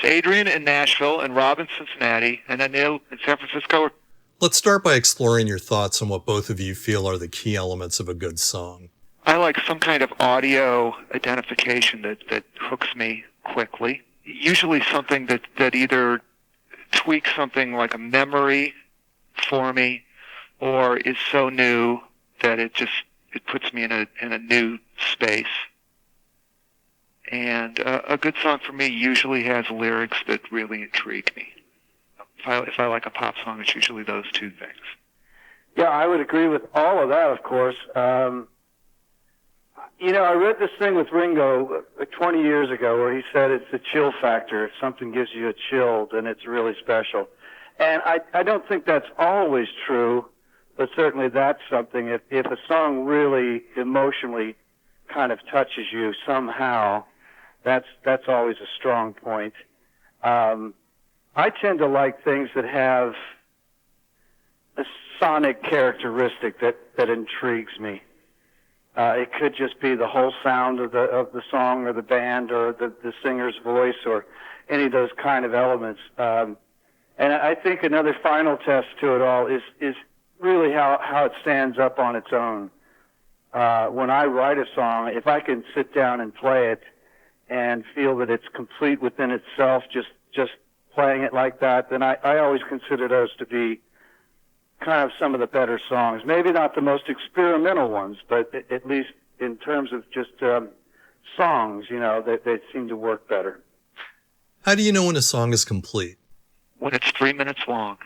It's Adrian in Nashville and Rob in Cincinnati and Anil in San Francisco. Let's start by exploring your thoughts on what both of you feel are the key elements of a good song. I like some kind of audio identification that hooks me quickly. Usually something that either tweaks something like a memory for me or is so new that it puts me in a new space. And a good song for me usually has lyrics that really intrigue me. If I like a pop song, it's usually those two things. Yeah, I would agree with all of that, of course. I read this thing with Ringo 20 years ago where he said it's the chill factor. If something gives you a chill, then it's really special. And I don't think that's always true, but certainly that's something. If a song really emotionally kind of touches you somehow, that's always a strong point. I tend to like things that have a sonic characteristic that intrigues me. It could just be the whole sound of the song or the band or the singer's voice or any of those kind of elements. And I think another final test to it all is really how it stands up on its own. When I write a song, if I can sit down and play it and feel that it's complete within itself, just playing it like that, then I always consider those to be kind of some of the better songs. Maybe not the most experimental ones, but at least in terms of just songs, they seem to work better. How do you know when a song is complete? When it's 3 minutes long.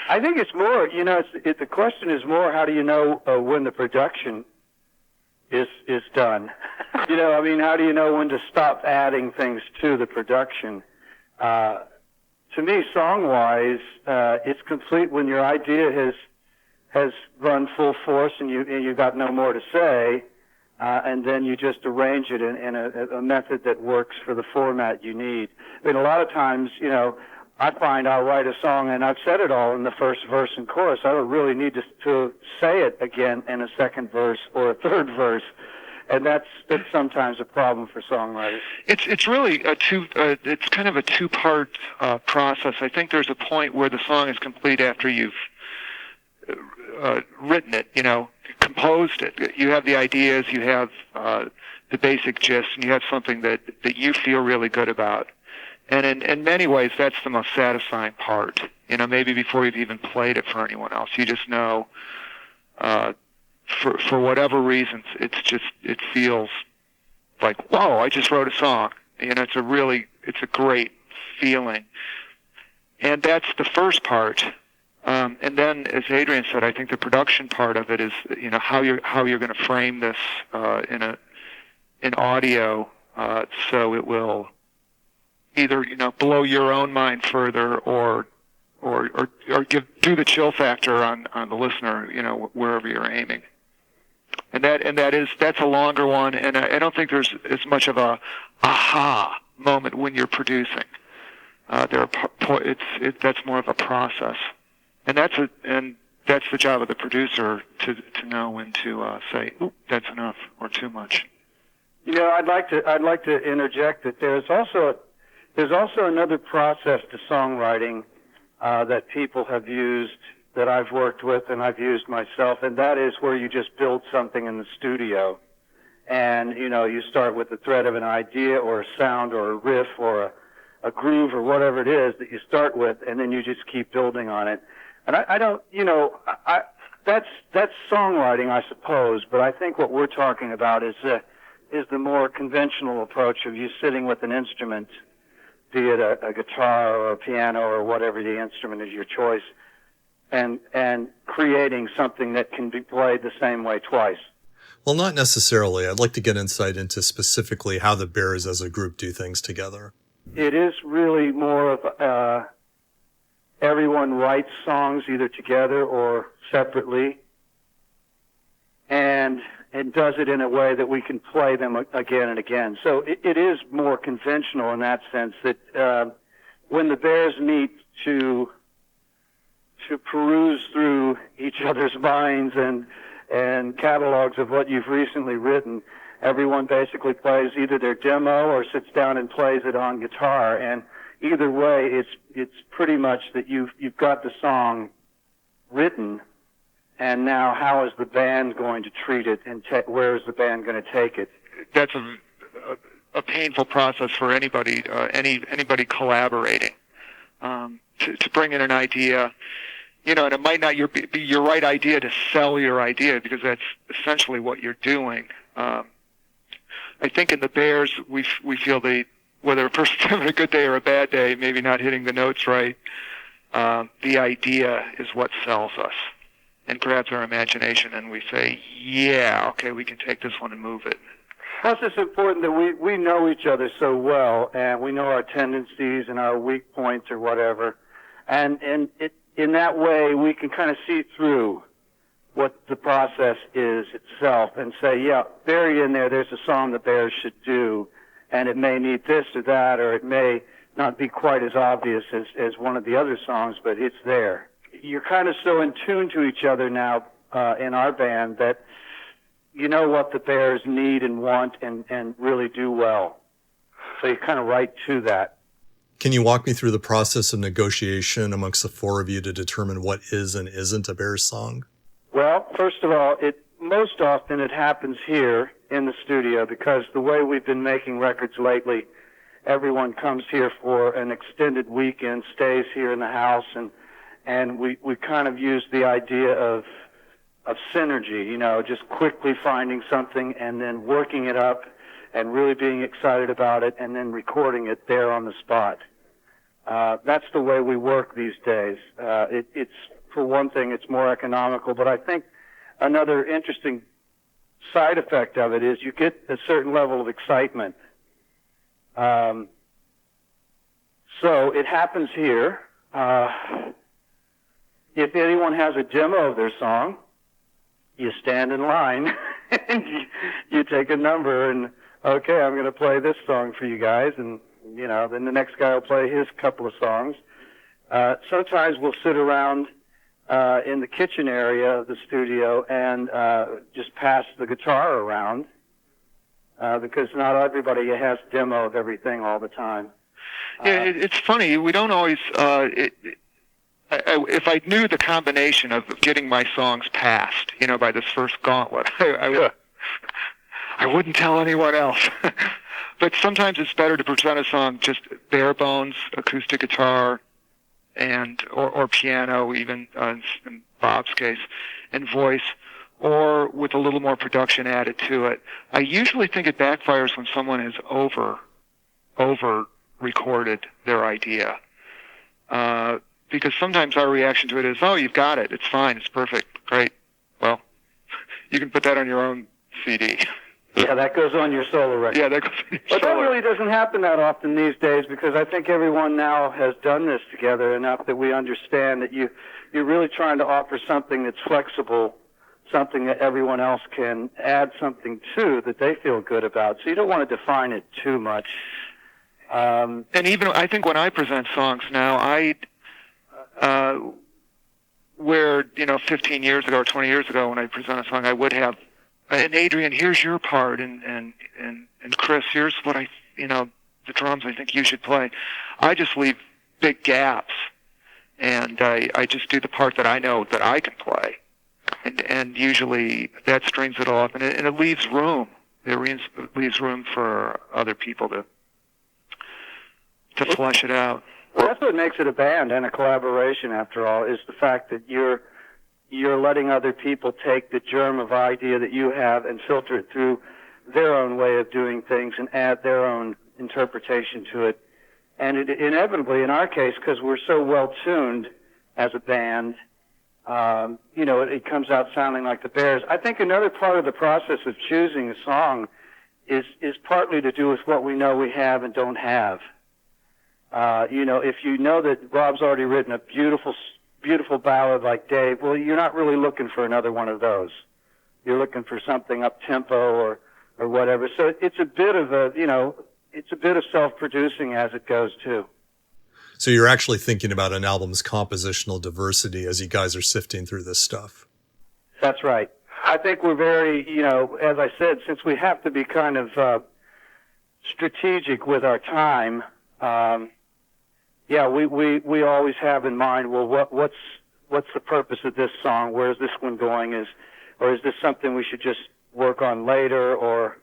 I think it's more, the question is more, how do you know when the production is done? How do you know when to stop adding things to the production? To me, song-wise, it's complete when your idea has run full force and you've got no more to say, and then you just arrange it in a method that works for the format you need. A lot of times, I find I'll write a song and I've said it all in the first verse and chorus. I don't really need to say it again in a second verse or a third verse. And that's sometimes a problem for songwriters. It's really it's kind of a two-part process. I think there's a point where the song is complete after you've written it, composed it. You have the ideas, you have the basic gist, and you have something that you feel really good about. And in many ways, that's the most satisfying part. Maybe before you've even played it for anyone else, you just know. For whatever reasons, it feels like, whoa, I just wrote a song. It's a great feeling. And that's the first part. And then, as Adrian said, I think the production part of it is, how you're going to frame this in audio, so it will either blow your own mind further or do the chill factor on the listener, wherever you're aiming. And that's a longer one, and I don't think there's as much of a aha moment when you're producing. That's more of a process, and that's the job of the producer to know when to say, "Oop, that's enough," or too much. I'd like to interject that there's also another process to songwriting that people have used, that I've worked with and I've used myself, and that is where you just build something in the studio. And, you start with the thread of an idea or a sound or a riff or a groove or whatever it is that you start with, and then you just keep building on it. And I don't, that's songwriting, I suppose, but I think what we're talking about is the more conventional approach of you sitting with an instrument, be it a guitar or a piano or whatever the instrument is your choice, and creating something that can be played the same way twice. Well, not necessarily. I'd like to get insight into specifically how the Bears as a group do things together. It is really more of everyone writes songs either together or separately, and does it in a way that we can play them again and again. So it is more conventional in that sense, that when the Bears meet to peruse through each other's minds and catalogs of what you've recently written, everyone basically plays either their demo or sits down and plays it on guitar. And either way, it's pretty much that you've got the song written, and now how is the band going to treat it, and where is the band going to take it? That's a painful process for anybody collaborating, to bring in an idea, and it might not be your right idea to sell your idea, because that's essentially what you're doing. I think in the Bears, we feel whether a person's having a good day or a bad day, maybe not hitting the notes right, the idea is what sells us and grabs our imagination, and we say, yeah, okay, we can take this one and move it. Plus, it's important that we know each other so well, and we know our tendencies and our weak points or whatever, and in that way, we can kind of see through what the process is itself and say, yeah, buried in there's a song the Bears should do, and it may need this or that, or it may not be quite as obvious as one of the other songs, but it's there. You're kind of so in tune to each other now in our band that you know what the Bears need and want and really do well. So you kind of write to that. Can you walk me through the process of negotiation amongst the four of you to determine what is and isn't a Bears song? Well, first of all, most often it happens here in the studio, because the way we've been making records lately, everyone comes here for an extended weekend, stays here in the house, and we kind of use the idea of synergy, just quickly finding something and then working it up and really being excited about it and then recording it there on the spot. That's the way we work these days. It's for one thing, it's more economical, but I think another interesting side effect of it is you get a certain level of excitement. So it happens here. If anyone has a demo of their song, you stand in line and you take a number and, okay, I'm going to play this song for you guys, and then the next guy will play his couple of songs. Sometimes we'll sit around in the kitchen area of the studio and just pass the guitar around, because not everybody has demo of everything all the time. Yeah, it's funny. We don't always. If I knew the combination of getting my songs passed, by this first gauntlet, I wouldn't tell anyone else. But sometimes it's better to present a song just bare bones, acoustic guitar, or piano, even in Bob's case, and voice, or with a little more production added to it. I usually think it backfires when someone has over recorded their idea, because sometimes our reaction to it is, oh, you've got it, it's fine, it's perfect, great. Well, you can put that on your own CD. Yeah, that goes on your solo record. Yeah, that goes on your But solo. that really doesn't happen that often these days, because I think everyone now has done this together enough that we understand that you're really trying to offer something that's flexible, something that everyone else can add something to that they feel good about. So you don't want to define it too much. And even, I think when I present songs now, where, 15 years ago or 20 years ago when I present a song, I would have, and Adrian, here's your part, and Chris, here's what the drums I think you should play. I just leave big gaps, and I just do the part that I know that I can play, and usually that strings it off, and it leaves room. It leaves room for other people to flesh it out. Well, that's what makes it a band and a collaboration, after all, is the fact that you're letting other people take the germ of idea that you have and filter it through their own way of doing things and add their own interpretation to it. And it inevitably, in our case, because we're so well tuned as a band, it comes out sounding like the Bears. I think another part of the process of choosing a song is partly to do with what we know we have and don't have. If you know that Rob's already written a beautiful ballad like Dave, well, you're not really looking for another one of those. You're looking for something up-tempo or whatever. So it's a bit of self-producing as it goes, too. So you're actually thinking about an album's compositional diversity as you guys are sifting through this stuff. That's right. I think we're very, as I said, since we have to be kind of strategic with our time, we always have in mind, well, what's the purpose of this song? Where's this one going? Or is this something we should just work on later? Or,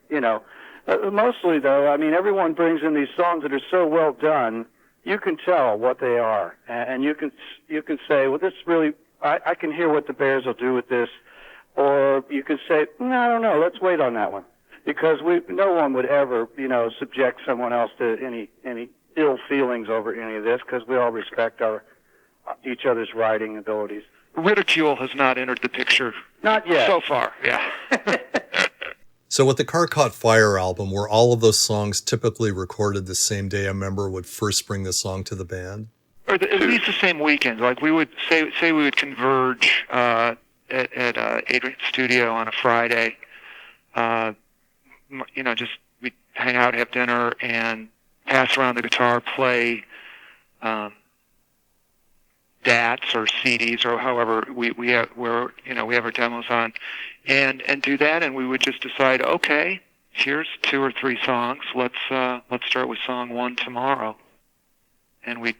mostly though, I mean, everyone brings in these songs that are so well done, you can tell what they are. And you can say, well, this really, I can hear what the Bears will do with this. Or you can say, no, I don't know, let's wait on that one. Because no one would ever, subject someone else to any ill feelings over any of this, because we all respect each other's writing abilities. Ridicule has not entered the picture. Not yet. So far, yeah. So with the Car Caught Fire album, were all of those songs typically recorded the same day a member would first bring the song to the band? Or at least the same weekend. Like we would say we would converge at Adrian's studio on a Friday. Just we'd hang out, have dinner, and pass around the guitar, play DATs or CDs or however we have our demos on, and do that, and we would just decide, okay, here's 2 or 3 songs. Let's start with song 1 tomorrow, and we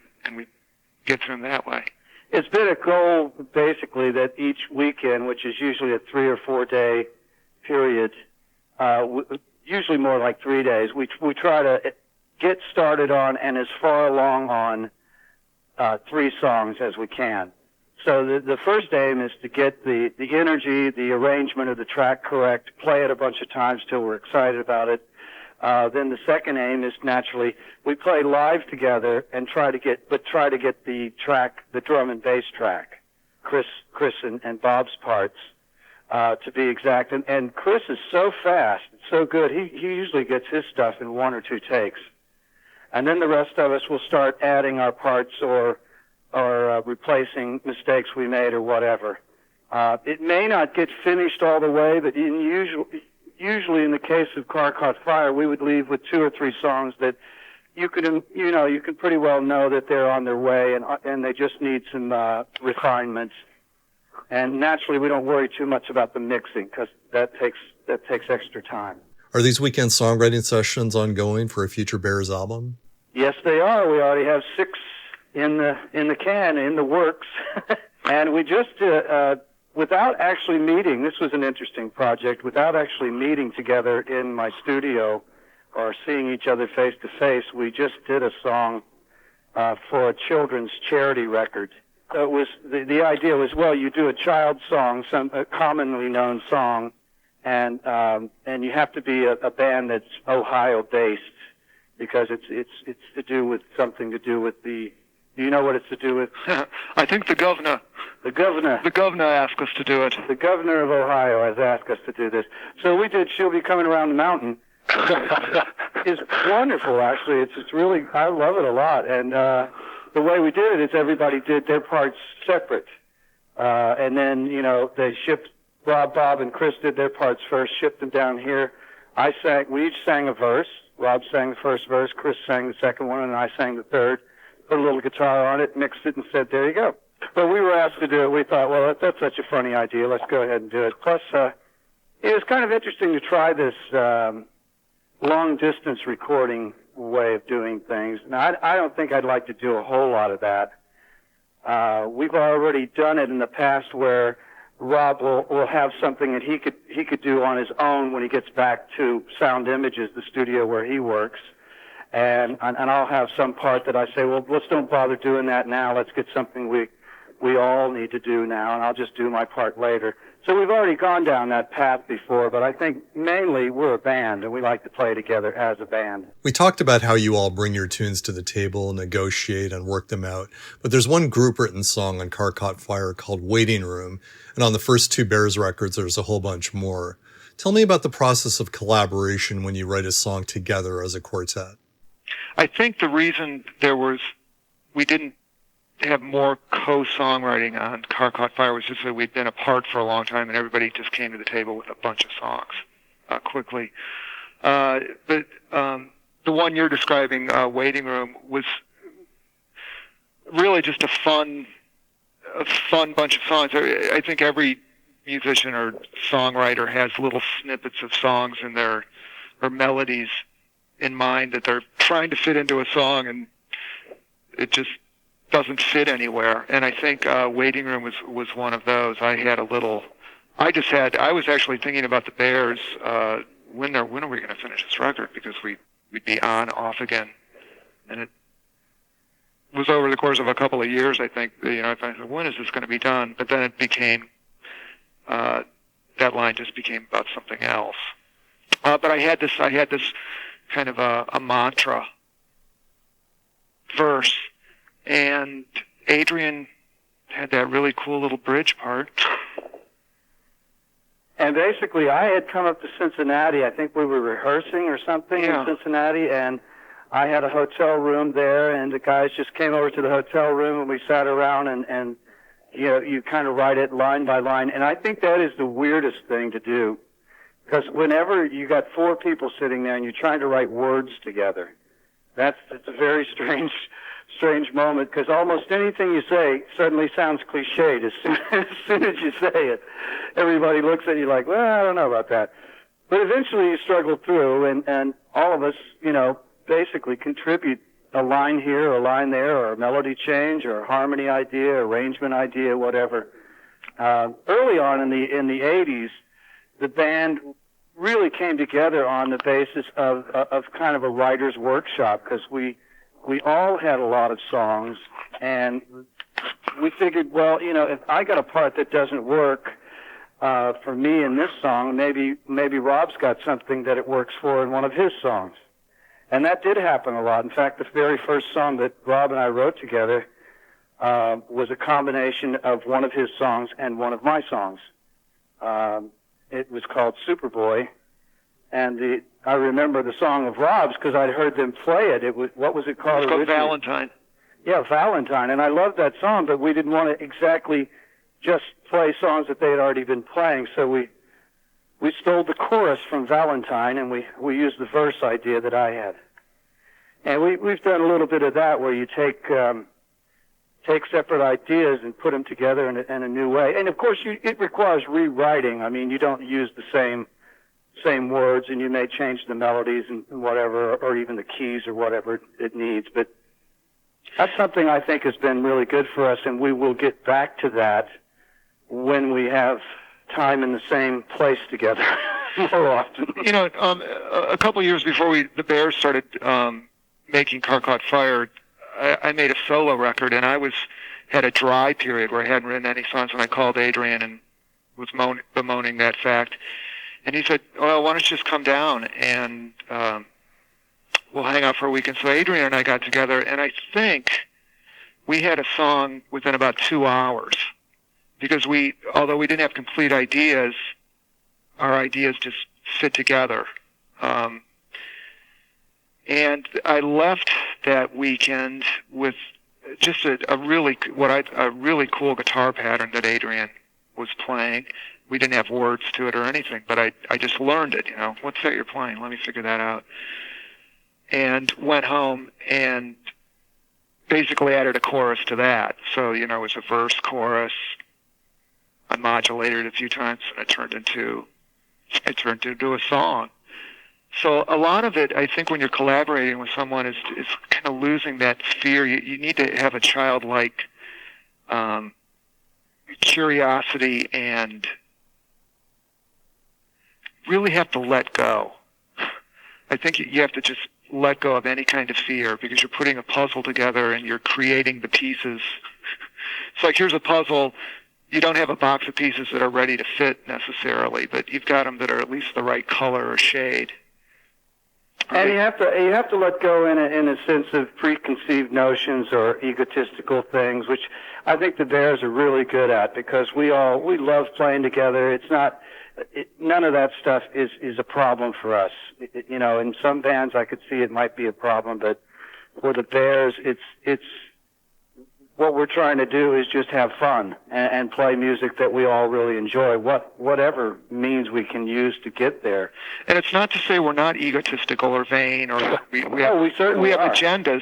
get through them that way. It's been a goal basically that each weekend, which is usually a 3 or 4 day period, usually more like 3 days, we try to get started on and as far along on 3 songs as we can. So the first aim is to get the energy, the arrangement of the track correct, play it a bunch of times till we're excited about it. Then the second aim is naturally we play live together and try to get the track, the drum and bass track, Chris and Bob's parts, to be exact. And Chris is so fast, so good. He usually gets his stuff in 1 or 2 takes. And then the rest of us will start adding our parts or replacing mistakes we made or whatever. It may not get finished all the way, but usually in the case of Car Caught Fire, we would leave with 2 or 3 songs that you can pretty well know that they're on their way and they just need some refinements. And naturally, we don't worry too much about the mixing because that takes extra time. Are these weekend songwriting sessions ongoing for a future Bears album? Yes, they are. We already have 6 in the works, and we just without actually meeting. This was an interesting project. Without actually meeting together in my studio or seeing each other face to face, we just did a song for a children's charity record. So it was the idea was, well, you do a child song, a commonly known song. And you have to be a band that's Ohio-based because it's to do with something to do with the. Do you know what it's to do with? I think the governor. The governor. The governor asked us to do it. The governor of Ohio has asked us to do this. So we did. She'll be coming around the mountain. It's wonderful, actually. It's really. I love it a lot. And the way we did it is everybody did their parts separate, and then they shipped. Bob, and Chris did their parts first, shipped them down here. We each sang a verse. Rob sang the first verse, Chris sang the second one, and I sang the third. Put a little guitar on it, mixed it, and said, there you go. But we were asked to do it. We thought, well, that's such a funny idea. Let's go ahead and do it. Plus, it was kind of interesting to try this long-distance recording way of doing things. Now, I don't think I'd like to do a whole lot of that. We've already done it in the past where Rob will have something that he could do on his own when he gets back to Sound Images, the studio where he works, and I'll have some part that I say, well, let's don't bother doing that now. Let's get something we all need to do now, and I'll just do my part later. So we've already gone down that path before, but I think mainly we're a band, and we like to play together as a band. We talked about how you all bring your tunes to the table, negotiate, and work them out, but there's one group-written song on Car Caught Fire called Waiting Room, and on the first 2 Bears records, there's a whole bunch more. Tell me about the process of collaboration when you write a song together as a quartet. I think the reason we didn't have more co-songwriting on Car Caught Fire was just that we'd been apart for a long time and everybody just came to the table with a bunch of songs quickly. But the one you're describing, Waiting Room, was really just a fun bunch of songs. I think every musician or songwriter has little snippets of songs in their, or melodies in mind that they're trying to fit into a song, and it just doesn't fit anywhere. And I think Waiting Room was one of those. I was actually thinking about the Bears, when are we going to finish this record? Because we'd be on, off again. And it was over the course of a couple of years, I think. I said, when is this going to be done? But then it became, that line just became about something else. But I had this kind of a mantra verse, and Adrian had that really cool little bridge part. And basically, I had come up to Cincinnati. I think we were rehearsing or something in Cincinnati, and I had a hotel room there, and the guys just came over to the hotel room, and we sat around, and you kind of write it line by line. And I think that is the weirdest thing to do, because whenever you got four people sitting there and you're trying to write words together, it's a very strange moment, because almost anything you say suddenly sounds cliched as soon as you say it. Everybody looks at you like, well, I don't know about that. But eventually you struggle through, and all of us, basically contribute a line here, a line there, or a melody change, or a harmony idea, arrangement idea, whatever. Early on in the 80s, the band really came together on the basis of kind of a writer's workshop, because we all had a lot of songs, and we figured, well, if I got a part that doesn't work for me in this song, maybe Rob's got something that it works for in one of his songs. And that did happen a lot. In fact, the very first song that Rob and I wrote together was a combination of one of his songs and one of my songs. It was called Superboy, and I remember the song of Rob's because I'd heard them play it. What was it called? It was called Valentine. Yeah, Valentine, and I loved that song, but we didn't want to exactly just play songs that they had already been playing, so we stole the chorus from Valentine, and we used the verse idea that I had. And we've done a little bit of that, where you take separate ideas and put them together in a new way. And of course, it requires rewriting. I mean, you don't use the same words, and you may change the melodies and whatever, or even the keys or whatever it needs. But that's something I think has been really good for us, and we will get back to that when we have time in the same place together more often. A couple of years before the Bears started making Car Caught Fire, I made a solo record, and I had a dry period where I hadn't written any songs, and I called Adrian and was bemoaning that fact. And he said, well, why don't you just come down and we'll hang out for a week. And so Adrian and I got together, and I think we had a song within about 2 hours. Because although we didn't have complete ideas, our ideas just fit together. And I left that weekend with just a really cool guitar pattern that Adrian was playing. We didn't have words to it or anything, but I just learned it. What's that you're playing? Let me figure that out. And went home and basically added a chorus to that. So it was a verse, chorus. I modulated it a few times, and it turned into a song. So a lot of it, I think, when you're collaborating with someone, is kind of losing that fear. You need to have a childlike curiosity and really have to let go. I think you have to just let go of any kind of fear, because you're putting a puzzle together and you're creating the pieces. It's like, here's a puzzle. You don't have a box of pieces that are ready to fit necessarily, but you've got them that are at least the right color or shade. And you have to let go in a sense of preconceived notions or egotistical things, which I think the Bears are really good at, because we love playing together. None of that stuff is a problem for us. In some bands I could see it might be a problem, but for the Bears, it's what we're trying to do is just have fun and play music that we all really enjoy, whatever means we can use to get there. And it's not to say we're not egotistical or vain, or we have agendas.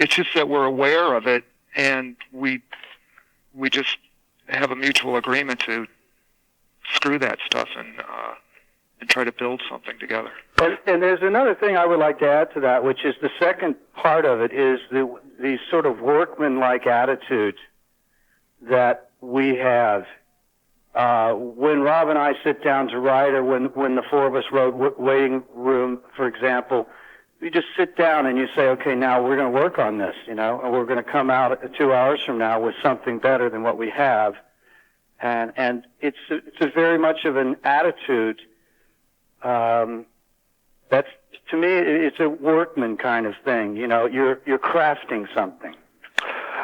It's just that we're aware of it, and we just have a mutual agreement to screw that stuff and try to build something together. And there's another thing I would like to add to that, which is the second part of it is the sort of workmanlike attitude that we have. When Rob and I sit down to write, or when the four of us wrote Waiting Room, for example, you just sit down and you say, okay, now we're going to work on this, and we're going to come out 2 hours from now with something better than what we have. And it's a very much of an attitude. That's, to me, it's a workman kind of thing. You're crafting something,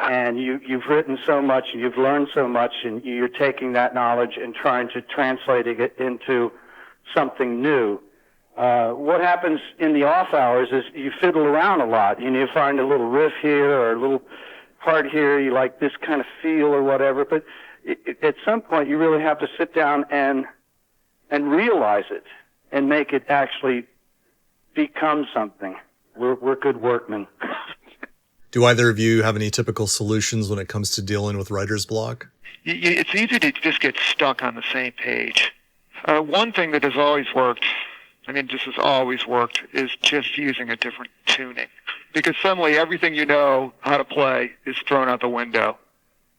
and you've written so much, and you've learned so much, and you're taking that knowledge and trying to translate it into something new. What happens in the off hours is you fiddle around a lot, and you find a little riff here or a little part here. You like this kind of feel or whatever, but at some point you really have to sit down and realize it and make it actually become something. We're good workmen. Do either of you have any typical solutions when it comes to dealing with writer's block? It's easy to just get stuck on the same page. One thing that has always worked, is just using a different tuning. Because suddenly everything you know how to play is thrown out the window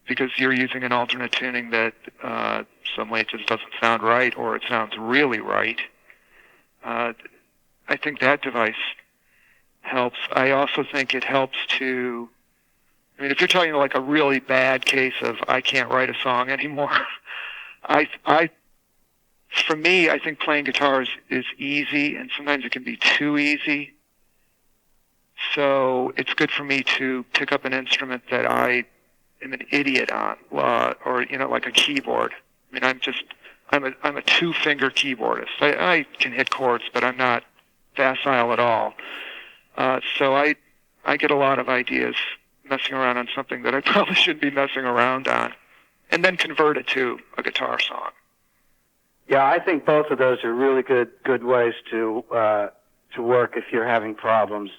because you're using an alternate tuning that suddenly it just doesn't sound right, or it sounds really right. I think that device helps. I also think it helps to, if you're talking like a really bad case of I can't write a song anymore, for me, I think playing guitar is easy, and sometimes it can be too easy. So it's good for me to pick up an instrument that I am an idiot on, or like a keyboard. I'm a two-finger keyboardist. I can hit chords, but I'm not facile at all. So I get a lot of ideas messing around on something that I probably shouldn't be messing around on, and then convert it to a guitar song. Yeah, I think both of those are really good ways to work if you're having problems.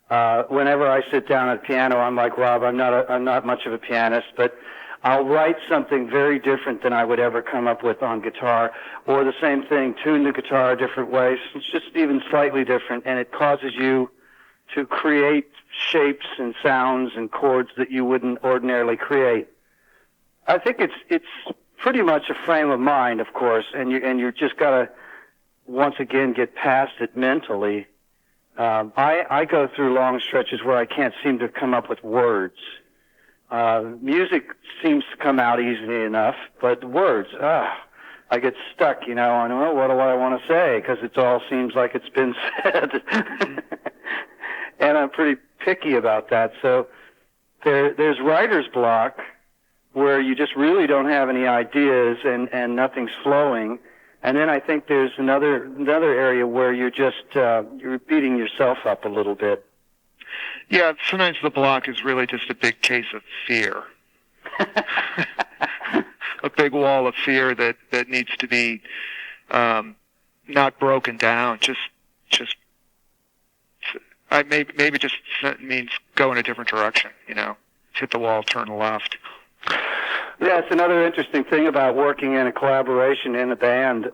Whenever I sit down at the piano, I'm like Rob. I'm not much of a pianist, but I'll write something very different than I would ever come up with on guitar, or the same thing, tune the guitar a different way. It's just even slightly different, and it causes you to create shapes and sounds and chords that you wouldn't ordinarily create. I think it's pretty much a frame of mind, of course, and you just gotta once again get past it mentally. I go through long stretches where I can't seem to come up with words. Music seems to come out easily enough, but words, I get stuck, on, what do I want to say? Because it all seems like it's been said. And I'm pretty picky about that. So there's writer's block, where you just really don't have any ideas and nothing's flowing. And then I think there's another area where you're just you're beating yourself up a little bit. Yeah, sometimes the block is really just a big case of fear. A big wall of fear that needs to be not broken down. Maybe just means go in a different direction. Hit the wall, turn left. Yeah, it's another interesting thing about working in a collaboration in a band.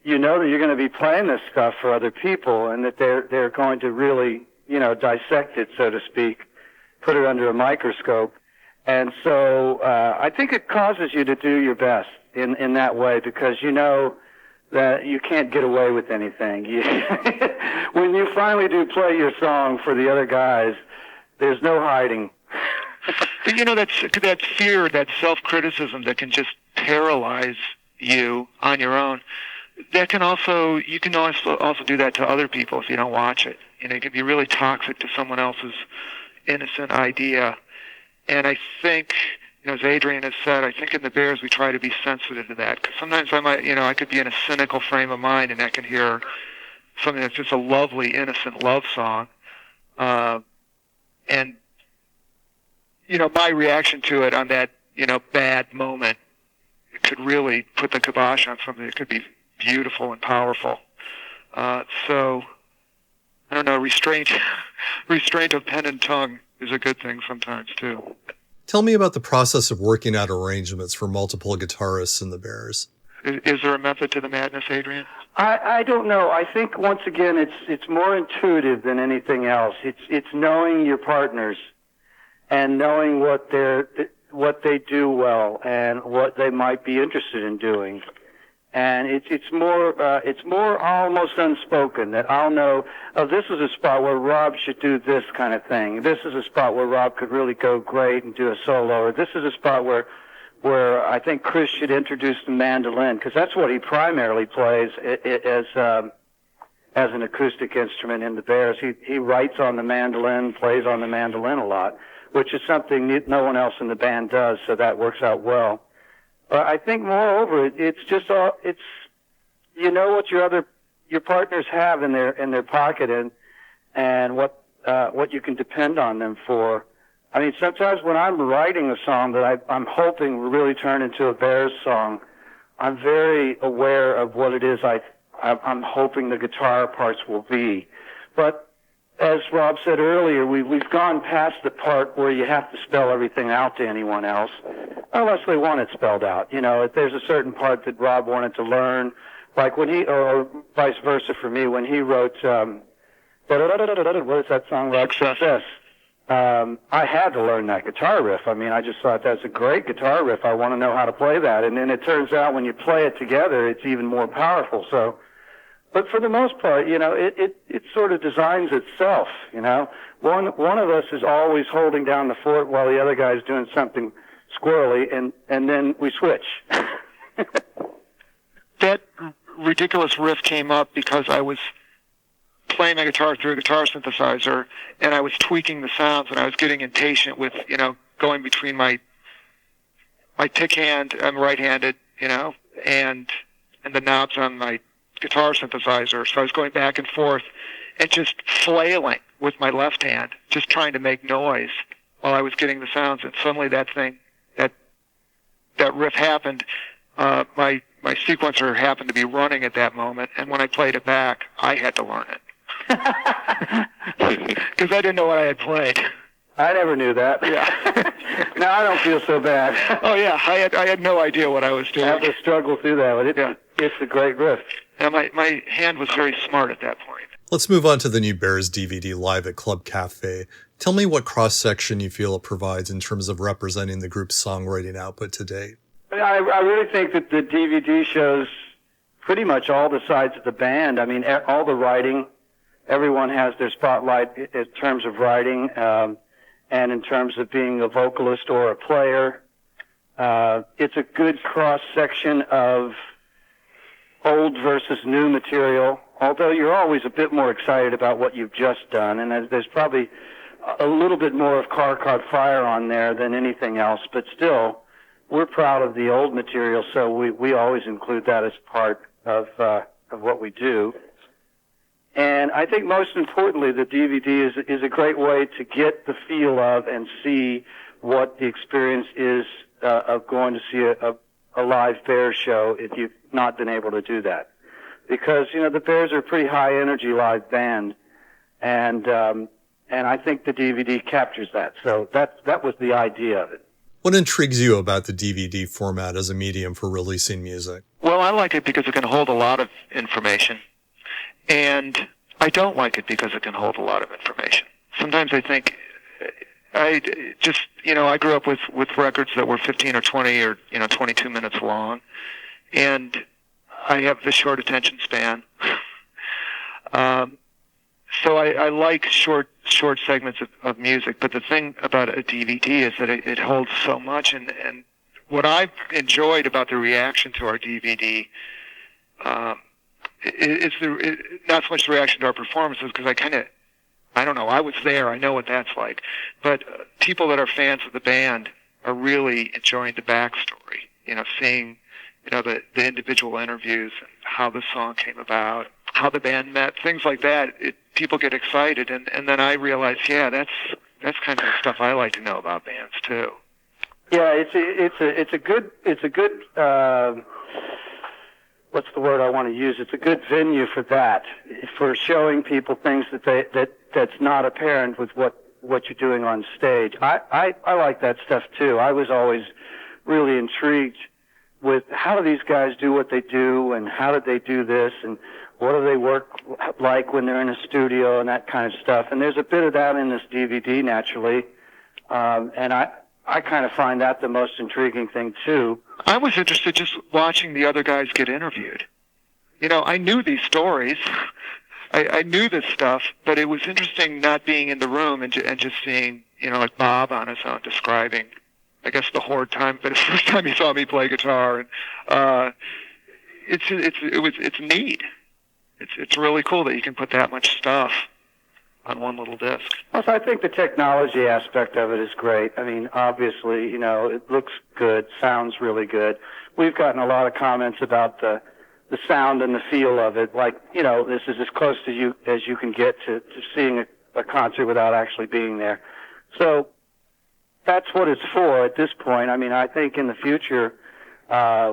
You know that you're going to be playing this stuff for other people, and that they're going to really, dissect it, so to speak, put it under a microscope. And so I think it causes you to do your best in that way, because you know that you can't get away with anything. When you finally do play your song for the other guys, there's no hiding. But that fear, that self-criticism that can just paralyze you on your own, you can also do that to other people if you don't watch it. It can be really toxic to someone else's innocent idea. And I think, as Adrian has said, I think in the Bears we try to be sensitive to that. Because sometimes I could be in a cynical frame of mind and I can hear something that's just a lovely, innocent love song. And my reaction to it on that, bad moment, it could really put the kibosh on something that could be beautiful and powerful. So, I don't know, restraint of pen and tongue is a good thing sometimes, too. Tell me about the process of working out arrangements for multiple guitarists in the Bears. Is there a method to the madness, Adrian? I don't know. I think once again it's more intuitive than anything else. It's knowing your partners and knowing what they do well and what they might be interested in doing. And it's more almost unspoken that I'll know, oh, this is a spot where Rob should do this kind of thing. This is a spot where Rob could really go great and do a solo. Or this is a spot where I think Chris should introduce the mandolin, because that's what he primarily plays as an acoustic instrument in the Bears. He writes on the mandolin, plays on the mandolin a lot, which is something no one else in the band does, so that works out well. I think moreover, it's you know what your partners have in their pocket and what you can depend on them for. I mean, sometimes when I'm writing a song that I'm hoping will really turn into a Bears song, I'm very aware of what it is I'm hoping the guitar parts will be. But as Rob said earlier, we've gone past the part where you have to spell everything out to anyone else, unless they want it spelled out. You know, if there's a certain part that Rob wanted to learn, like when or vice versa for me, when he wrote, what is that song, Rob? Success. I had to learn that guitar riff. I mean, I just thought that's a great guitar riff. I want to know how to play that. And then it turns out when you play it together, it's even more powerful. So, but for the most part, you know, it sort of designs itself, you know. One of us is always holding down the fort while the other guy's doing something squirrely, and then we switch. That ridiculous riff came up because I was playing my guitar through a guitar synthesizer, and I was tweaking the sounds, and I was getting impatient with, you know, going between my pick hand, I'm right-handed, you know, and the knobs on my guitar synthesizer. So I was going back and forth and just flailing with my left hand, just trying to make noise while I was getting the sounds, and suddenly that riff happened. My sequencer happened to be running at that moment, and when I played it back, I had to learn it. Because I didn't know what I had played. I never knew that. Yeah. No, I don't feel so bad. Oh yeah, I had no idea what I was doing. I have to struggle through that, but it's a great riff. And my hand was very smart at that point. Let's move on to the new Bears DVD live at Club Cafe. Tell me what cross-section you feel it provides in terms of representing the group's songwriting output to date. I really think that the DVD shows pretty much all the sides of the band. I mean, all the writing. Everyone has their spotlight in terms of writing, and in terms of being a vocalist or a player. It's a good cross-section of old versus new material, although you're always a bit more excited about what you've just done, and there's probably a little bit more of Car Caught Fire on there than anything else, but still, we're proud of the old material, so we always include that as part of what we do. And I think most importantly, the DVD is a great way to get the feel of and see what the experience is of going to see a live Bears show if you've not been able to do that. Because, you know, the Bears are a pretty high energy live band, and I think the DVD captures that. So that was the idea of it. What intrigues you about the DVD format as a medium for releasing music? Well, I like it because it can hold a lot of information. And I don't like it because it can hold a lot of information. Sometimes I think, I grew up with records that were 15 or 20 or, 22 minutes long. And I have this short attention span. So I like short segments of music. But the thing about a DVD is that it holds so much. And what I've enjoyed about the reaction to our DVD, it's not so much the reaction to our performances, because I don't know, I was there, I know what that's like. But people that are fans of the band are really enjoying the backstory, seeing, the individual interviews and how the song came about, how the band met, things like that. People get excited, and then I realize, that's kind of the stuff I like to know about bands too. Yeah, it's a good what's the word I want to use? It's a good venue for that, for showing people things that's not apparent with what you're doing on stage. I like that stuff too. I was always really intrigued with how do these guys do what they do, and how did they do this, and what do they work like when they're in a studio, and that kind of stuff. And there's a bit of that in this DVD, naturally. And I kind of find that the most intriguing thing, too. I was interested just watching the other guys get interviewed. You know, I knew these stories. I knew this stuff, but it was interesting not being in the room and just seeing, you know, like Bob on his own describing, I guess, the horde time, but the first time he saw me play guitar. And it's neat. It's really cool that you can put that much stuff on one little disc. Also, I think the technology aspect of it is great. I mean, obviously, you know, it looks good, sounds really good. We've gotten a lot of comments about the sound and the feel of it. Like, you know, this is as close to you as you can get to seeing a concert without actually being there. So that's what it's for at this point. I mean, I think in the future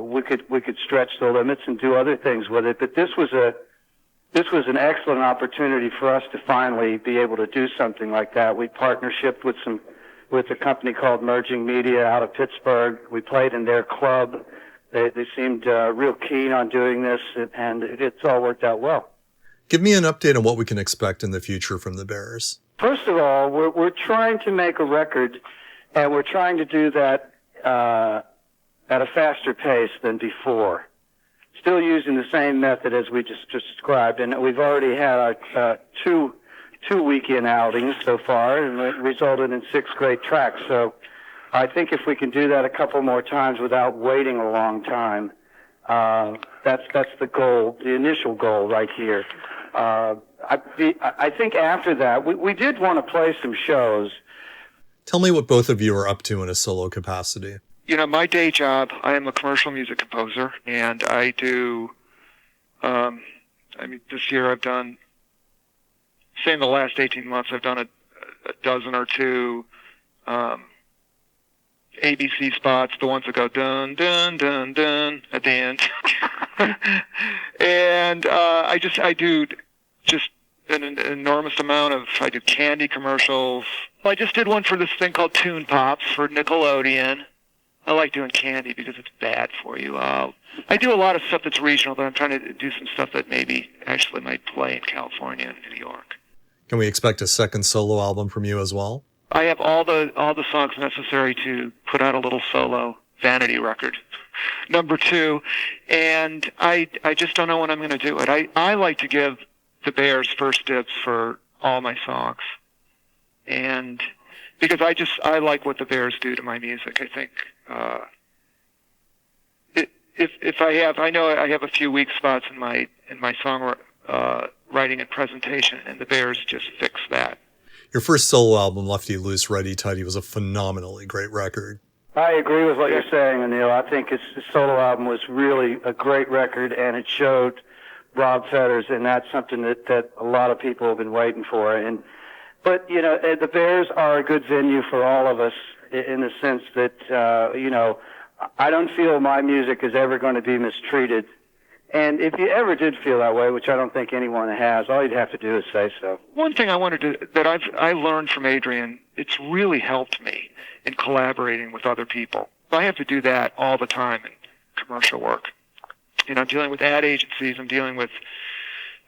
we could stretch the limits and do other things with it. But this was an excellent opportunity for us to finally be able to do something like that. We partnershiped with a company called Merging Media out of Pittsburgh. We played in their club. They seemed real keen on doing this, and it's all worked out well. Give me an update on what we can expect in the future from the Bears. First of all, we're trying to make a record, and we're trying to do that at a faster pace than before. Still using the same method as we just described, and we've already had our two weekend outings so far, and it resulted in 6 great tracks. So I think if we can do that a couple more times without waiting a long time, that's the goal, the initial goal right here. I think after that, we did want to play some shows. Tell me what both of you are up to in a solo capacity. You know, my day job, I am a commercial music composer, and I do, this year I've done, say in the last 18 months, I've done a dozen or two ABC spots, the ones that go dun, dun, dun, dun at the end. And I do just an enormous amount of, I do candy commercials. I just did one for this thing called Toon Pops for Nickelodeon. I like doing candy because it's bad for you. I do a lot of stuff that's regional, but I'm trying to do some stuff that maybe actually might play in California and New York. Can we expect a second solo album from you as well? I have all the songs necessary to put out a little solo vanity record, number 2, and I just don't know when I'm going to do it. I like to give the Bears first dibs for all my songs, and because I like what the Bears do to my music. I think if I know I have a few weak spots in my song writing and presentation, and the Bears just fix that. Your first solo album, Lefty Loose, Righty Tighty, was a phenomenally great record. I agree with what you're saying, Anil. I think his solo album was really a great record, and it showed Bob Fetters, and that's something that a lot of people have been waiting for. But, you know, the Bears are a good venue for all of us in the sense that, you know, I don't feel my music is ever going to be mistreated. And if you ever did feel that way, which I don't think anyone has, all you'd have to do is say so. One thing I wanted to, that I learned from Adrian, it's really helped me in collaborating with other people. I have to do that all the time in commercial work. You know, I'm dealing with ad agencies, I'm dealing with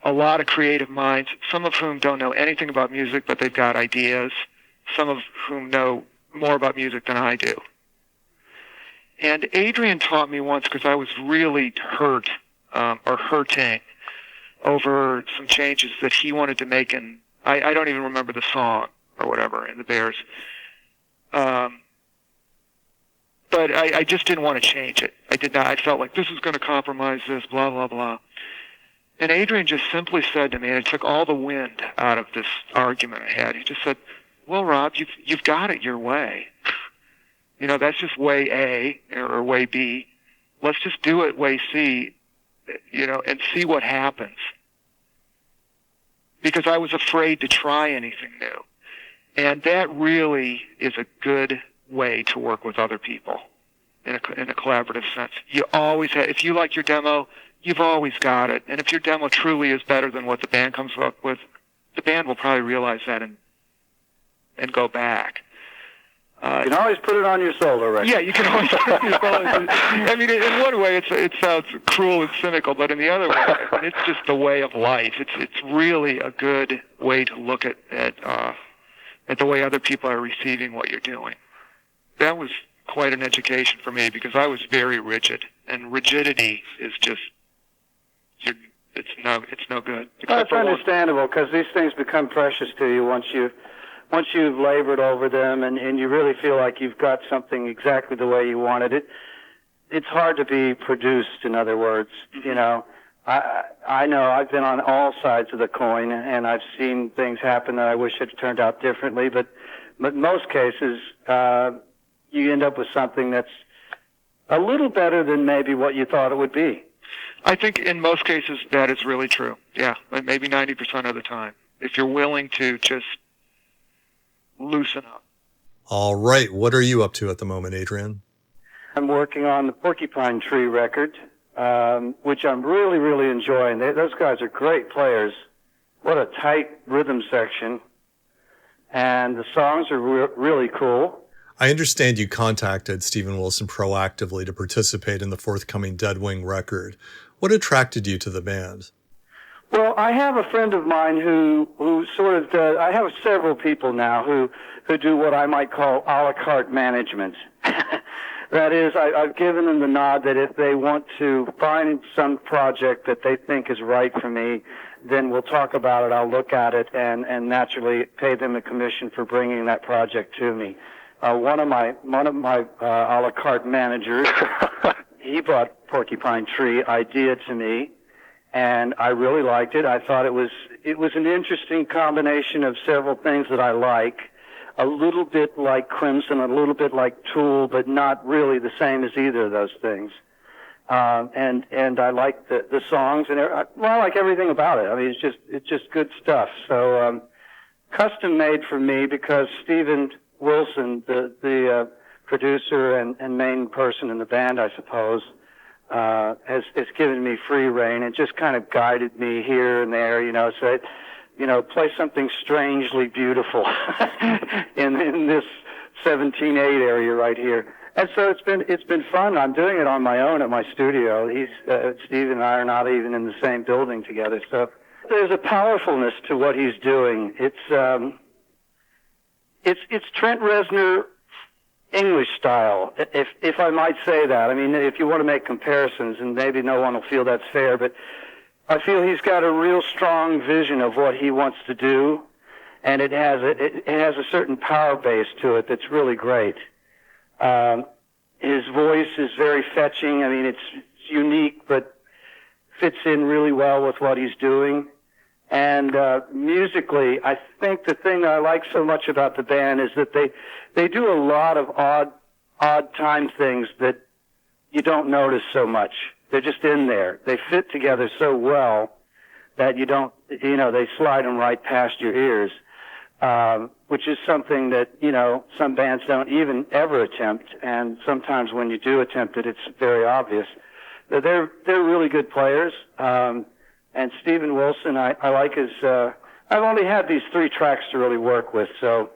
a lot of creative minds, some of whom don't know anything about music, but they've got ideas, some of whom know more about music than I do. And Adrian taught me once, because I was really hurting over some changes that he wanted to make, and I don't even remember the song or whatever in the Bears. But I just didn't want to change it. I did not. I felt like this is going to compromise this, blah, blah, blah. And Adrian just simply said to me, and it took all the wind out of this argument I had, he just said, well, Rob, you've got it your way. You know, that's just way A or way B. Let's just do it way C, you know, and see what happens. Because I was afraid to try anything new. And that really is a good way to work with other people in a collaborative sense. You always have, if you like your demo, you've always got it. And if your demo truly is better than what the band comes up with, the band will probably realize that and go back. You can always put it on your solo record. Yeah, you can always put it on your solo. I mean, in one way, it sounds cruel and cynical, but in the other way, I mean, it's just the way of life. It's really a good way to look at the way other people are receiving what you're doing. That was quite an education for me because I was very rigid, and rigidity is just it's no good. Well, it's understandable because these things become precious to you once you've labored over them and you really feel like you've got something exactly the way you wanted it. It's hard to be produced, in other words. You know, I know I've been on all sides of the coin and I've seen things happen that I wish had turned out differently, but in most cases, you end up with something that's a little better than maybe what you thought it would be. I think in most cases that is really true. Yeah, maybe 90% of the time. If you're willing to just loosen up. All right. What are you up to at the moment, Adrian? I'm working on the Porcupine Tree record, which I'm really, really enjoying. Those guys are great players. What a tight rhythm section. And the songs are really cool. I understand you contacted Steven Wilson proactively to participate in the forthcoming Dead Wing record. What attracted you to the band? Well, I have a friend of mine who sort of does, I have several people now who do what I might call a la carte management. That is, I've given them the nod that if they want to find some project that they think is right for me, then we'll talk about it, I'll look at it, and naturally pay them a commission for bringing that project to me. One of my a la carte managers, he brought Porcupine Tree idea to me, and I really liked it. I thought it was an interesting combination of several things that I like. A little bit like Crimson, a little bit like Tool, but not really the same as either of those things. And I like the songs, and I like everything about it. I mean, it's just good stuff. So custom made for me because Steven Wilson, the producer and main person in the band, I suppose, has given me free rein and just kind of guided me here and there, so play something strangely beautiful in this 17/8 area right here. And so it's been fun. I'm doing it on my own at my studio. Steve and I are not even in the same building together. So there's a powerfulness to what he's doing. It's Trent Reznor English style, if I might say that. I mean, if you want to make comparisons, and maybe no one will feel that's fair, but I feel he's got a real strong vision of what he wants to do, and it has a certain power base to it that's really great. His voice is very fetching. I mean, it's unique, but fits in really well with what he's doing. And musically, I think the thing I like so much about the band is that they do a lot of odd time things that you don't notice so much. They're just in there. They fit together so well that you don't, they slide them right past your ears, which is something that, some bands don't even ever attempt. And sometimes when you do attempt it, it's very obvious. They're really good players. And Steven Wilson, I like his, I've only had these 3 tracks to really work with, so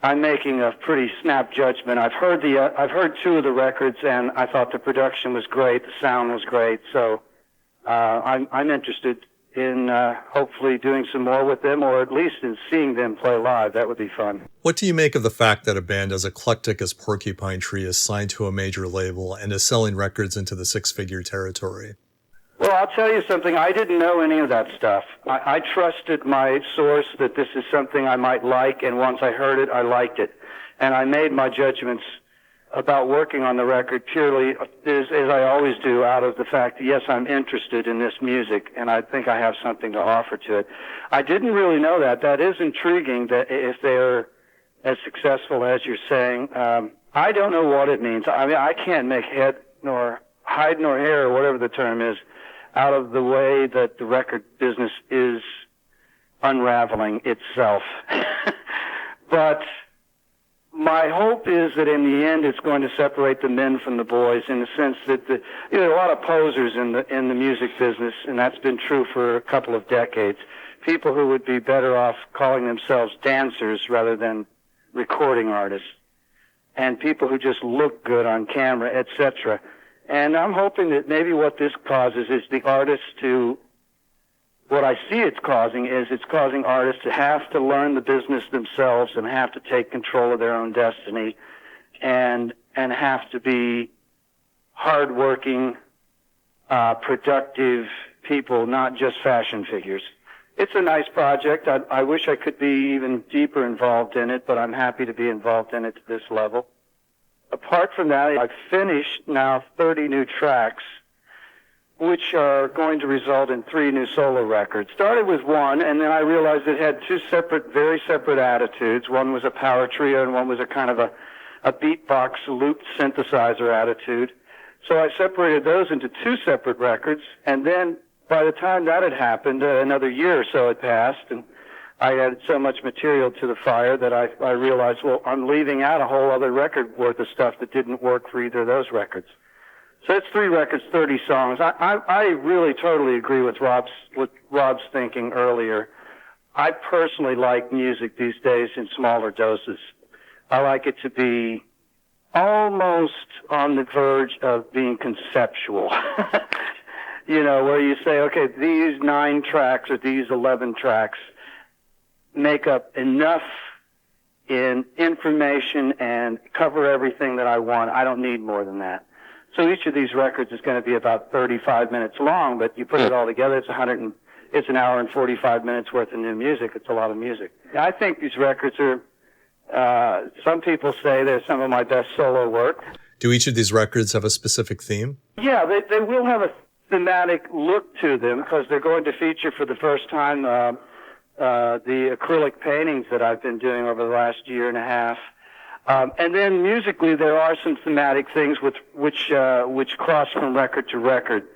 I'm making a pretty snap judgment. I've heard 2 of the records, and I thought the production was great, the sound was great, so I'm interested in hopefully doing some more with them, or at least in seeing them play live. That would be fun. What do you make of the fact that a band as eclectic as Porcupine Tree is signed to a major label and is selling records into the 6-figure territory? Well, I'll tell you something. I didn't know any of that stuff. I trusted my source that this is something I might like, and once I heard it, I liked it. And I made my judgments about working on the record purely, as I always do, out of the fact that, yes, I'm interested in this music, and I think I have something to offer to it. I didn't really know that. That is intriguing, that if they're as successful as you're saying. I don't know what it means. I mean, I can't make hide nor hair, or whatever the term is, out of the way that the record business is unraveling itself. But my hope is that in the end it's going to separate the men from the boys, in the sense that there are a lot of posers in the music business, and that's been true for a couple of decades. People who would be better off calling themselves dancers rather than recording artists and people who just look good on camera, etc. And I'm hoping that maybe what this causes is the artists to, what I see it's causing is it's causing artists to have to learn the business themselves and have to take control of their own destiny and have to be hardworking, productive people, not just fashion figures. It's a nice project. I wish I could be even deeper involved in it, but I'm happy to be involved in it to this level. Apart from that, I've finished now 30 new tracks, which are going to result in 3 new solo records. Started with one, and then I realized it had 2 very separate attitudes. One was a power trio, and one was a kind of a beatbox looped synthesizer attitude. So I separated those into 2 separate records, and then by the time that had happened, another year or so had passed, and I added so much material to the fire that I realized, well, I'm leaving out a whole other record worth of stuff that didn't work for either of those records. So it's 3 records, 30 songs. I really totally agree with Rob's thinking earlier. I personally like music these days in smaller doses. I like it to be almost on the verge of being conceptual. You know, where you say, okay, these 9 tracks or these 11 tracks make up enough in information and cover everything that I want. I don't need more than that. So each of these records is going to be about 35 minutes long, but you put it all together, it's an hour and 45 minutes worth of new music. It's a lot of music. I think these records are, some people say they're some of my best solo work. Do each of these records have a specific theme? Yeah, they will have a thematic look to them because they're going to feature for the first time the acrylic paintings that I've been doing over the last year and a half. And then musically, there are some thematic things which cross from record to record.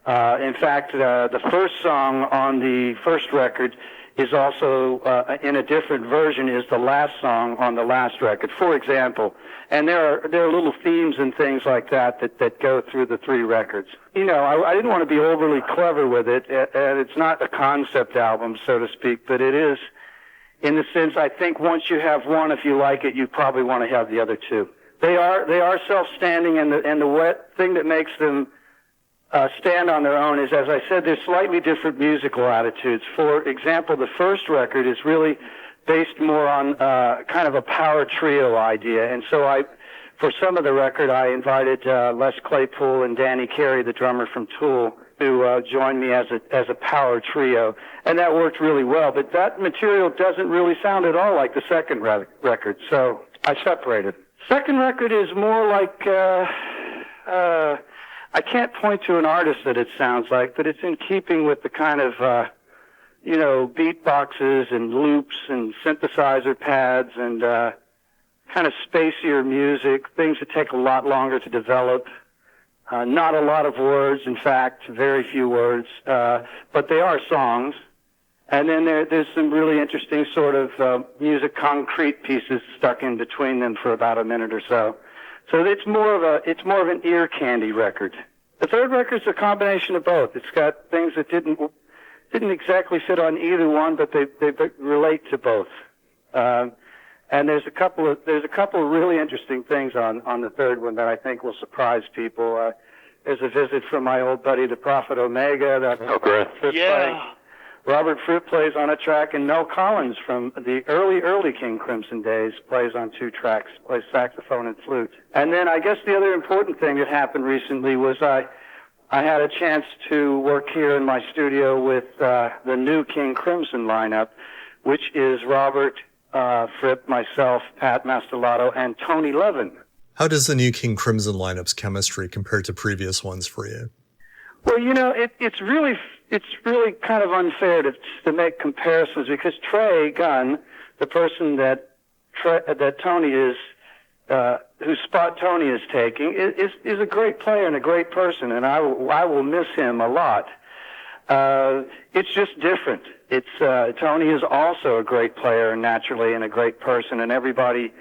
In fact, the first song on the first record is also, in a different version, is the last song on the last record, for example. And there are little themes and things like that go through the 3 records. You know, I didn't want to be overly clever with it, and it's not a concept album, so to speak, but it is, in the sense, I think once you have one, if you like it, you probably want to have the other 2. They are self-standing, and the thing that makes them stand on their own is, as I said, there's slightly different musical attitudes. For example, the first record is really based more on kind of a power trio idea, and so for some of the record, I invited Les Claypool and Danny Carey, the drummer from Tool, to join me as a power trio, and that worked really well. But that material doesn't really sound at all like the second record, so I separated. Second record is more like I can't point to an artist that it sounds like, but it's in keeping with the kind of beatboxes and loops and synthesizer pads and kind of spacier music, things that take a lot longer to develop. Not a lot of words, in fact, very few words, but they are songs. And then there's some really interesting sort of music concrete pieces stuck in between them for about a minute or so. So it's more of an ear candy record. The third record's a combination of both. It's got things that didn't exactly fit on either one, but they relate to both. And there's a couple of really interesting things on the third one that I think will surprise people. There's a visit from my old buddy, the Prophet Omega. Yeah. Robert Fripp plays on a track, and Mel Collins from the early King Crimson days plays on 2 tracks, plays saxophone and flute. And then I guess the other important thing that happened recently was I had a chance to work here in my studio with the new King Crimson lineup, which is Robert Fripp, myself, Pat Mastelotto, and Tony Levin. How does the new King Crimson lineup's chemistry compare to previous ones for you? Well, you know, it's really kind of unfair to make comparisons because Trey Gunn, the person that Tony is, whose spot Tony is taking, is a great player and a great person, and I will miss him a lot. It's just different. Tony is also a great player naturally and a great person, and everybody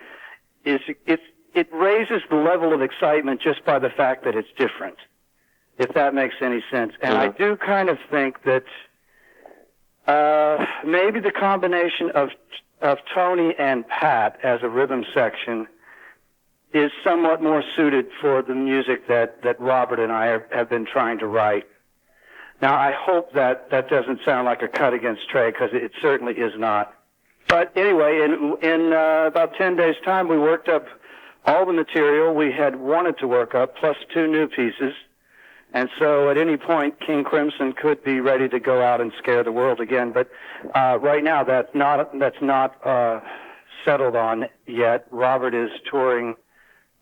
it raises the level of excitement just by the fact that it's different, if that makes any sense. And I do kind of think that maybe the combination of of Tony and Pat as a rhythm section is somewhat more suited for the music that Robert and I have been trying to write. Now, I hope that doesn't sound like a cut against Trey, because it certainly is not. But anyway, in about 10 days' time, we worked up all the material we had wanted to work up, plus 2 new pieces. And so at any point, King Crimson could be ready to go out and scare the world again. But right now, that's not settled on yet. Robert is touring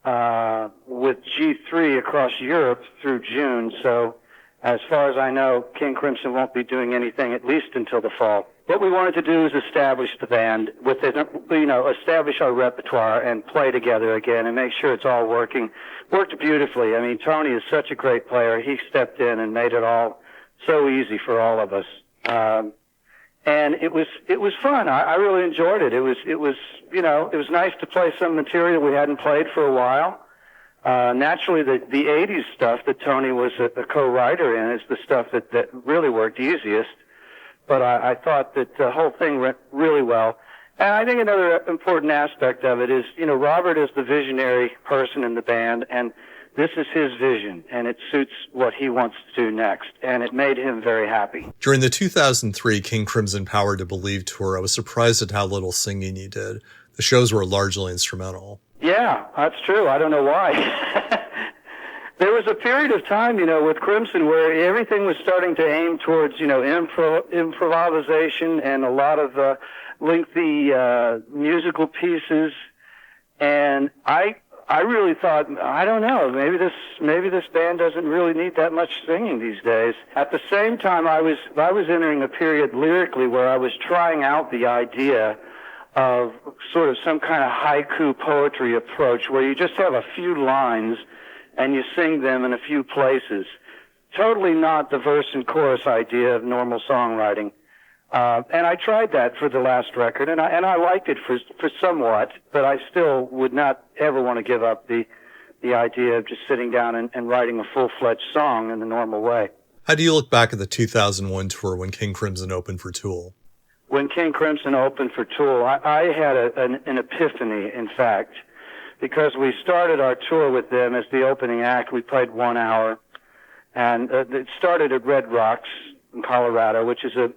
with G3 across Europe through June. So as far as I know, King Crimson won't be doing anything at least until the fall. What we wanted to do is establish the band with it, establish our repertoire and play together again and make sure it's all working. Worked beautifully. I mean, Tony is such a great player. He stepped in and made it all so easy for all of us. And it was fun. I really enjoyed it. It was nice to play some material we hadn't played for a while. Naturally, the 80s stuff that Tony was a co-writer in is the stuff that really worked easiest. But I thought that the whole thing went really well. And I think another important aspect of it is, Robert is the visionary person in the band, and this is his vision, and it suits what he wants to do next, and it made him very happy. During the 2003 King Crimson Power to Believe tour, I was surprised at how little singing you did. The shows were largely instrumental. Yeah, that's true. I don't know why. There was a period of time, with Crimson where everything was starting to aim towards, improvisation and a lot of lengthy musical pieces. And I really thought, I don't know, maybe this band doesn't really need that much singing these days. At the same time, I was entering a period lyrically where I was trying out the idea of sort of some kind of haiku poetry approach where you just have a few lines and you sing them in a few places. Totally not the verse and chorus idea of normal songwriting. And I tried that for the last record, and I liked it for somewhat, but I still would not ever want to give up the idea of just sitting down and writing a full-fledged song in the normal way. How do you look back at the 2001 tour when King Crimson opened for Tool? When King Crimson opened for Tool, I had an epiphany, in fact, because we started our tour with them as the opening act. We played 1 hour, and it started at Red Rocks in Colorado, which is a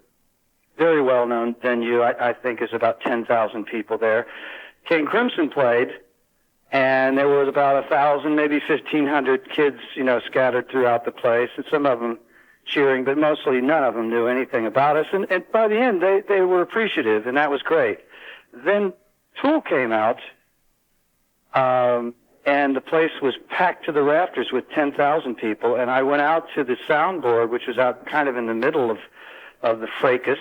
very well-known venue. I think is about 10,000 people there. King Crimson played, and there was about 1,000, maybe 1,500 kids, scattered throughout the place, and some of them cheering, but mostly none of them knew anything about us. And by the end, they were appreciative, and that was great. Then Tool came out, and the place was packed to the rafters with 10,000 people, and I went out to the soundboard, which was out kind of in the middle of the fracas,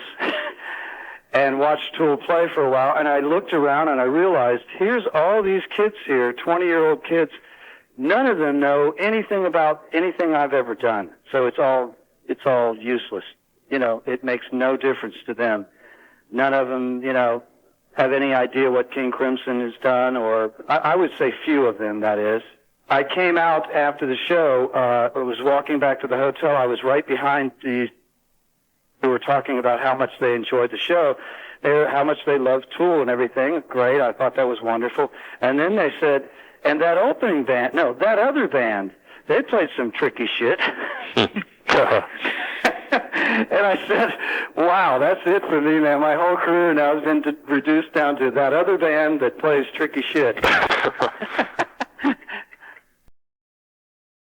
and watched Tool play for a while, and I looked around and I realized, here's all these kids here, 20-year-old kids. None of them know anything about anything I've ever done. So it's all useless. It makes no difference to them. None of them, have any idea what King Crimson has done, or I would say few of them, that is. I came out after the show. I was walking back to the hotel. I was right behind who were talking about how much they enjoyed the show, how much they loved Tool and everything. Great. I thought that was wonderful. And then they said, and that other band, they played some tricky shit. And I said, wow, that's it for me, man. My whole career now has been reduced down to that other band that plays tricky shit.